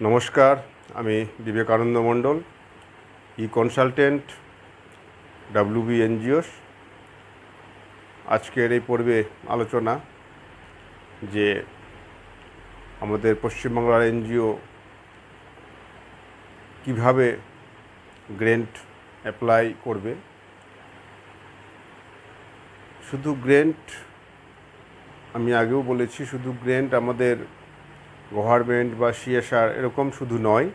নমস্কার, আমি বিবেকানন্দ মণ্ডল, consultant, WB NGOs। আজকের এই পর্বে আলোচনা যে আমাদের পশ্চিমবাংলার NGO কিভাবে গ্র্যান্ট অ্যাপ্লাই করবে। শুধু গ্র্যান্ট, আমি আগেও বলেছি, শুধু গ্র্যান্ট আমাদের গভর্নমেন্ট বা CSR এরকম শুধু নয়,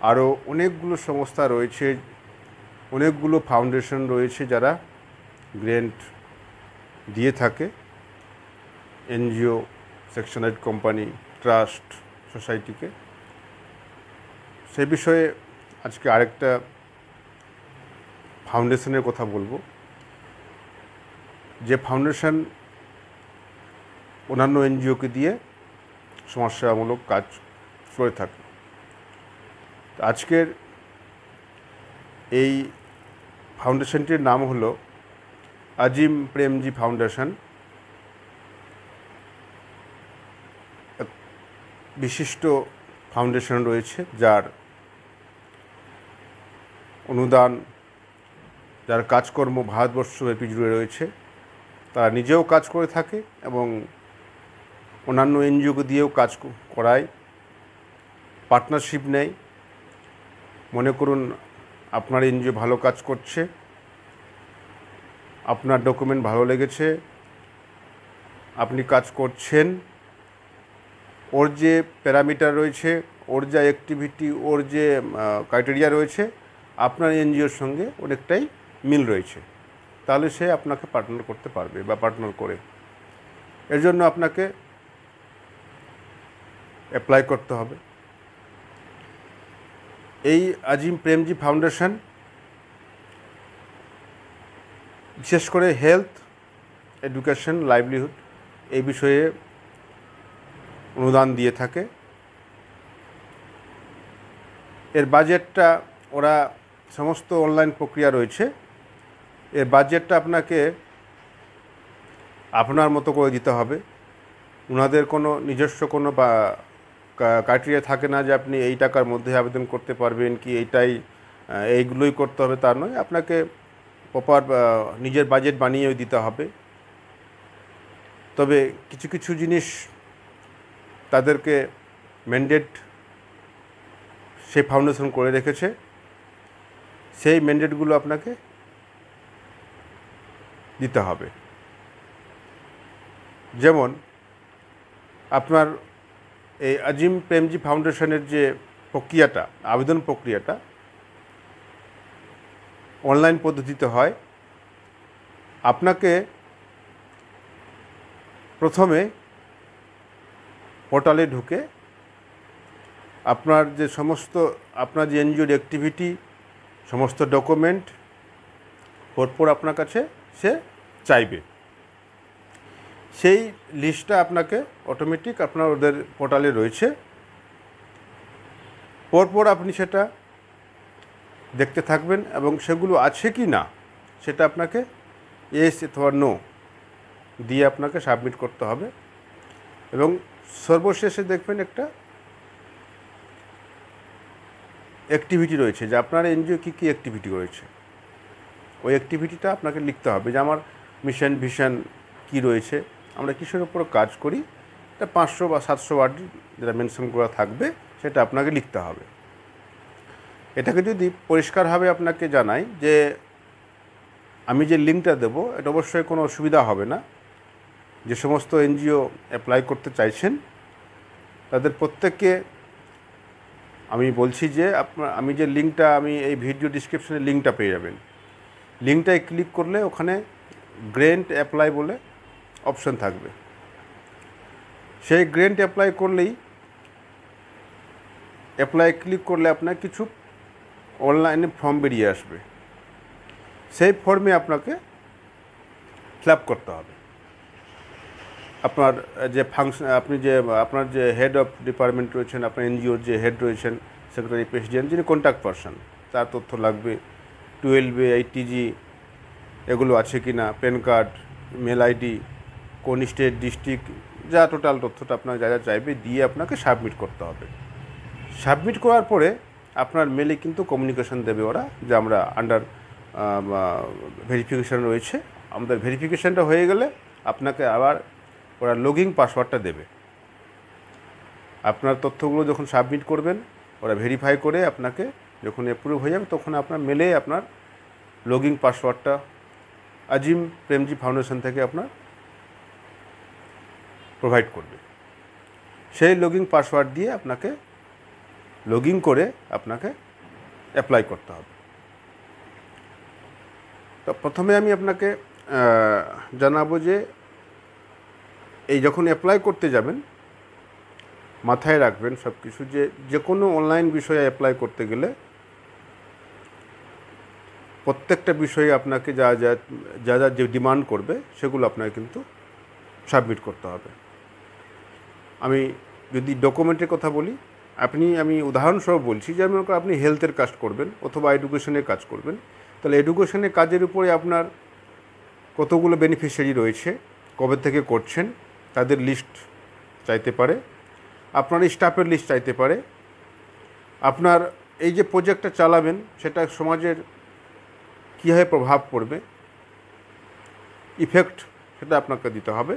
আরও অনেকগুলো সংস্থা রয়েছে, অনেকগুলো ফাউন্ডেশন রয়েছে যারা গ্র্যান্ট দিয়ে থাকে। NGO, সেকশনাইজড কোম্পানি, ট্রাস্ট, সোসাইটিকে। সে বিষয়ে আজকে আরেকটা ফাউন্ডেশনের কথা বলবো, যে ফাউন্ডেশন অন্যান্য NGOকে দিয়ে সমাজসেবামূলক কাজ করে থাকে। আজকের এই ফাউন্ডেশনটির নাম হলো আজিম প্রেমজি ফাউন্ডেশন। বিশিষ্ট ফাউন্ডেশন রয়েছে যার অনুদান, যার কাজকর্ম ভারতবর্ষব্যাপী জুড়ে রয়েছে। তারা নিজেও কাজ করে থাকে এবং অন্যান্য NGOকে দিয়েও কাজ করায়, পার্টনারশিপ নেয়। মনে করুন আপনার NGO ভালো কাজ করছে, আপনার ডকুমেন্ট ভালো লেগেছে, আপনি কাজ করছেন, ওর যে প্যারামিটার রয়েছে, ওর যা অ্যাক্টিভিটি, ওর যে ক্রাইটেরিয়া রয়েছে, আপনার NGOর সঙ্গে অনেকটাই মিল রয়েছে, তাহলে সে আপনাকে পার্টনার করতে পারবে বা পার্টনার করে। এর জন্য আপনাকে অ্যাপ্লাই করতে হবে। এই আজিম প্রেমজি ফাউন্ডেশন বিশেষ করে হেলথ, এডুকেশন, লাইভলিহুড এই বিষয়ে অনুদান দিয়ে থাকে। এর বাজেটটা, ওরা সমস্ত অনলাইন প্রক্রিয়া রয়েছে, এর বাজেটটা আপনাকে আপনার মতো করে দিতে হবে। ওনাদের কোনো নিজস্ব কোনো বা ক্রাইটেরিয়া থাকে না যে আপনি এই টাকার মধ্যে আবেদন করতে পারবেন কি এইগুলোই করতে হবে, তা নয়। আপনাকে প্রপার নিজের বাজেট বানিয়েও দিতে হবে। তবে কিছু কিছু জিনিস তাদেরকে ম্যান্ডেট সেই ফাউন্ডেশন করে রেখেছে, সেই ম্যান্ডেটগুলো আপনাকে দিতে হবে। যেমন আপনার এই আজিম প্রেমজি ফাউন্ডেশনের যে প্রক্রিয়াটা, আবেদন প্রক্রিয়াটা অনলাইন পদ্ধতিতে হয়। আপনাকে প্রথমে পোর্টালে ঢুকে আপনার যে NGOর অ্যাক্টিভিটি, সমস্ত ডকুমেন্ট পরপর আপনার কাছে সে চাইবে। সেই লিস্টটা আপনাকে অটোমেটিক আপনার ওদের পোর্টালে রয়েছে, পরপর আপনি সেটা দেখতে থাকবেন এবং সেগুলো আছে কি না সেটা আপনাকে ইয়েস অথবা নো দিয়ে আপনাকে সাবমিট করতে হবে। এবং সর্বশেষে দেখবেন একটা অ্যাক্টিভিটি রয়েছে যে আপনার NGO কী কী অ্যাক্টিভিটি রয়েছে। ওই অ্যাক্টিভিটিটা আপনাকে লিখতে হবে যে আমার মিশন ভিশন কী রয়েছে, আমরা কিসের উপর কাজ করি। এটা 500 বা 700 ওয়ার্ড যেটা মেনশন করা থাকবে সেটা আপনাকে লিখতে হবে। এটাকে যদি পরিষ্কারভাবে আপনাকে জানাই যে আমি যে লিঙ্কটা দেবো, এটা অবশ্যই কোনো অসুবিধা হবে না। যে সমস্ত NGO অ্যাপ্লাই করতে চাইছেন তাদের প্রত্যেককে আমি বলছি যে আমি যে লিঙ্কটা, আমি এই ভিডিও ডিসক্রিপশনে লিঙ্কটা পেয়ে যাবেন। লিঙ্কটায় ক্লিক করলে ওখানে গ্র্যান্ট অ্যাপ্লাই বলে অপশন থাকবে। সেই গ্র্যান্ট অ্যাপ্লাই ক্লিক করলে আপনার কিছু অনলাইনে ফর্ম বেরিয়ে আসবে। সেই ফর্মে আপনাকে ফিল আপ করতে হবে। আপনার যে আপনার যে হেড অফ ডিপার্টমেন্ট রয়েছেন, আপনার NGOর যে হেড রয়েছেন, সেক্রেটারি, প্রেসিডেন্ট, যিনি কন্ট্যাক্ট পারসন, তার তথ্য লাগবে। 12A ITG এগুলো আছে কি না, প্যান কার্ড, মেল ID, কোন স্টেট, ডিস্ট্রিক্ট, যা টোটাল তথ্যটা আপনার যা যা চাইবে দিয়ে আপনাকে সাবমিট করতে হবে। সাবমিট করার পরে আপনার মেলে কিন্তু কমিউনিকেশন দেবে ওরা যে আমরা আন্ডার ভেরিফিকেশান রয়েছে। আমাদের ভেরিফিকেশানটা হয়ে গেলে আপনাকে আবার ওরা লগইন পাসওয়ার্ডটা দেবে। আপনার তথ্যগুলো যখন সাবমিট করবেন ওরা ভেরিফাই করে আপনাকে যখন অ্যাপ্রুভ হয়ে যাবে তখন আপনার মেলে আপনার লগইন পাসওয়ার্ডটা আজিম প্রেমজি ফাউন্ডেশন থেকে আপনার প্রোভাইড করবে। সেই লগইন পাসওয়ার্ড দিয়ে আপনাকে লগইন করে আপনাকে অ্যাপ্লাই করতে হবে। তো প্রথমে আমি আপনাকে জানাবো যে এই যখন অ্যাপ্লাই করতে যাবেন মাথায় রাখবেন সব কিছু যে কোনো অনলাইন বিষয়ে অ্যাপ্লাই করতে গেলে প্রত্যেকটা বিষয়ে আপনাকে যা যা যা যা যে ডিমান্ড করবে সেগুলো আপনাকে কিন্তু সাবমিট করতে হবে। আমি যদি ডকুমেন্টের কথা বলি, আমি উদাহরণস্বরূপ বলছি, যেমন আপনি হেলথের কাজ করবেন অথবা এডুকেশনের কাজ করবেন, তাহলে এডুকেশনের কাজের উপরে আপনার কতগুলো বেনিফিশিয়ারি রয়েছে, কবে থেকে করছেন তাদের লিস্ট চাইতে পারে, আপনার স্টাফের লিস্ট চাইতে পারে, আপনার এই যে প্রজেক্টটা চালাবেন সেটা সমাজের কীভাবে প্রভাব পড়বে, ইফেক্ট, সেটা আপনাকে দিতে হবে।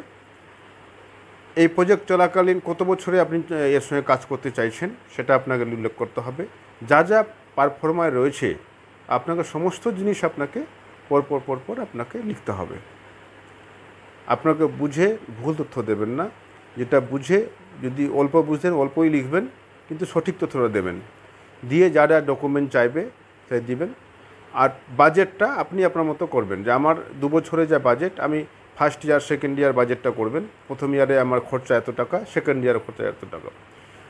এই প্রজেক্ট চলাকালীন কত বছরে আপনি এর সঙ্গে কাজ করতে চাইছেন সেটা আপনাকে উল্লেখ করতে হবে। যা যা পারফরমার রয়েছে আপনাকে সমস্ত জিনিস আপনাকে পরপর আপনাকে লিখতে হবে। আপনাকে বুঝে ভুল তথ্য দেবেন না, যেটা বুঝে যদি অল্প বুঝেন অল্পই লিখবেন, কিন্তু সঠিক তথ্যটা দেবেন। দিয়ে যা যা ডকুমেন্ট চাইবে তাই দিবেন। আর বাজেটটা আপনি আপনার মতো করবেন, যে আমার 2 বছরে যা বাজেট, আমি ফার্স্ট ইয়ার সেকেন্ড ইয়ার বাজেটটা করবেন। প্রথম ইয়ারে আমার খরচা এত টাকা, সেকেন্ড ইয়ারে খরচা এত টাকা।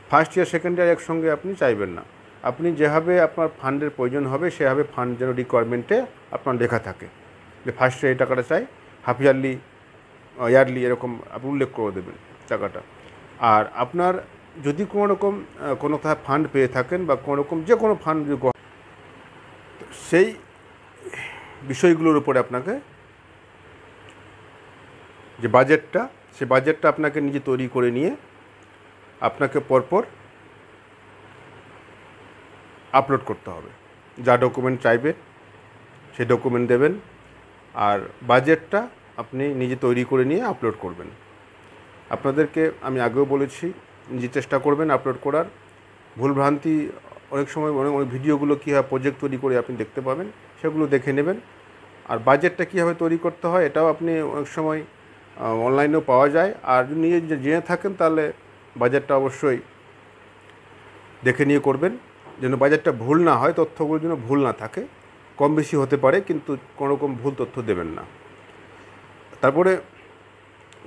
ফার্স্ট ইয়ার সেকেন্ড ইয়ার একসঙ্গে আপনি চাইবেন না। আপনি যেভাবে আপনার ফান্ডের প্রয়োজন হবে সেভাবে ফান্ড যেন রিকোয়ারমেন্টে আপনার লেখা থাকে যে ফার্স্ট ইয়ার এই টাকাটা চাই, হাফ ইয়ারলি, ইয়ারলি, এরকম আপনি উল্লেখ করে দেবেন টাকাটা। আর আপনার যদি কোনো রকম কোনো ফান্ড পেয়ে থাকেন বা কোনো রকম যে কোনো ফান্ড, সেই বিষয়গুলোর উপরে আপনাকে যে বাজেটটা, সেই বাজেটটা আপনাকে নিজে তৈরি করে নিয়ে আপনাকে পরপর আপলোড করতে হবে। যা ডকুমেন্ট চাইবে সেই ডকুমেন্ট দেবেন, আর বাজেটটা আপনি নিজে তৈরি করে নিয়ে আপলোড করবেন। আপনাদেরকে আমি আগেও বলেছি, নিজে চেষ্টা করবেন আপলোড করার। ভুলভ্রান্তি অনেক সময় অনেক ভিডিওগুলো কীভাবে প্রজেক্ট তৈরি করে আপনি দেখতে পাবেন, সেগুলো দেখে নেবেন। আর বাজেটটা কীভাবে তৈরি করতে হয় এটাও আপনি অনেক সময় অনলাইনেও পাওয়া যায়। আর যদি নিজে জেনে থাকেন তাহলে বাজেটটা অবশ্যই দেখে নিয়ে করবেন, যেন বাজেটটা ভুল না হয়, তথ্যগুলো যেন ভুল না থাকে। কম বেশি হতে পারে কিন্তু কোনো রকম ভুল তথ্য দেবেন না। তারপরে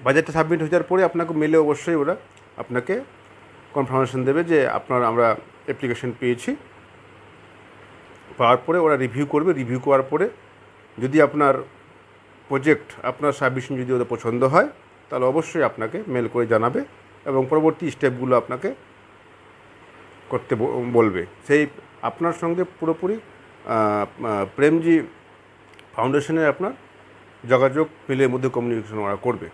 বাজেটটা সাবমিট হয়ে যাওয়ার পরে আপনাকে মেলে অবশ্যই ওরা আপনাকে কনফার্মেশন দেবে যে আমরা অ্যাপ্লিকেশন পেয়েছি। পাওয়ার পরে ওরা রিভিউ করবে। রিভিউ করার পরে যদি আপনার প্রজেক্ট, আপনার সাবমিশন যদি ওদের পছন্দ হয় তাহলে অবশ্যই আপনাকে মেল করে জানাবে এবং পরবর্তী স্টেপগুলো আপনাকে করতে বলবে। সেই আপনার সঙ্গে পুরোপুরি প্রেমজি ফাউন্ডেশনের আপনার যোগাযোগ মেলের মধ্যে কমিউনিকেশন ওরা করবে।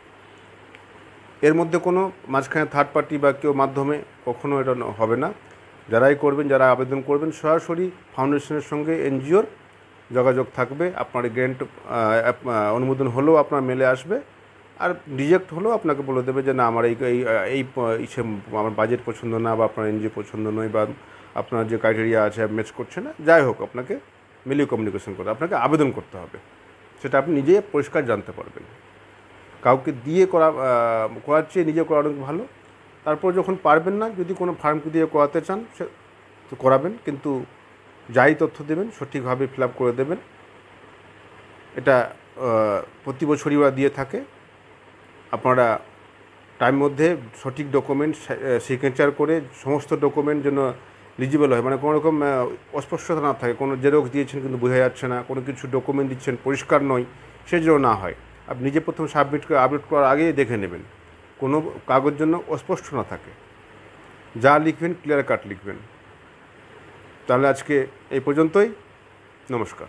এর মধ্যে কোনো মাঝখানে থার্ড পার্টি বা কেউ মাধ্যমে কখনো এটা হবে না। যারাই করবেন, যারা আবেদন করবেন, সরাসরি ফাউন্ডেশনের সঙ্গে এনজিওর যোগাযোগ থাকবে। আপনার গ্র্যান্ট অনুমোদন হলেও আপনার মেলে আসবে, আর রিজেক্ট হলেও আপনাকে বলে দেবে যে না, আমার এই আমার বাজেট পছন্দ না, বা আপনার এনজিও পছন্দ নয়, বা আপনার যে ক্রাইটেরিয়া আছে ম্যাচ করছে না। যাই হোক, আপনাকে মেলে কমিউনিকেশন করতে, আপনাকে আবেদন করতে হবে। সেটা আপনি নিজে পরিষ্কার জানতে পারবেন। কাউকে দিয়ে করার চেয়ে নিজে করা অনেক ভালো। তারপর যখন পারবেন না, যদি কোনো ফার্মকে দিয়ে করাতে চান সে তো করাবেন, কিন্তু যাই তথ্য দেবেন সঠিকভাবে ফিল আপ করে দেবেন। এটা প্রতি বছরই ওরা দিয়ে থাকে। আপনারা টাইম মধ্যে সঠিক ডকুমেন্ট সিগনেচার করে সমস্ত ডকুমেন্ট যেন লিজিবল হয়, মানে কোনো রকম অস্পষ্টতা না থাকে। কোনো জেরক্স দিয়েছেন কিন্তু বোঝা যাচ্ছে না, কোনো কিছু ডকুমেন্ট দিচ্ছেন পরিষ্কার নয়, সে যেন না হয়। আপনি নিজে প্রথম সাবমিট করে আপলোড করার আগেই দেখে নেবেন কোনো কাগজ জন্য অস্পষ্ট না থাকে। যা লিখবেন ক্লিয়ার কাট লিখবেন। তাহলে আজকে এই পর্যন্তই। নমস্কার।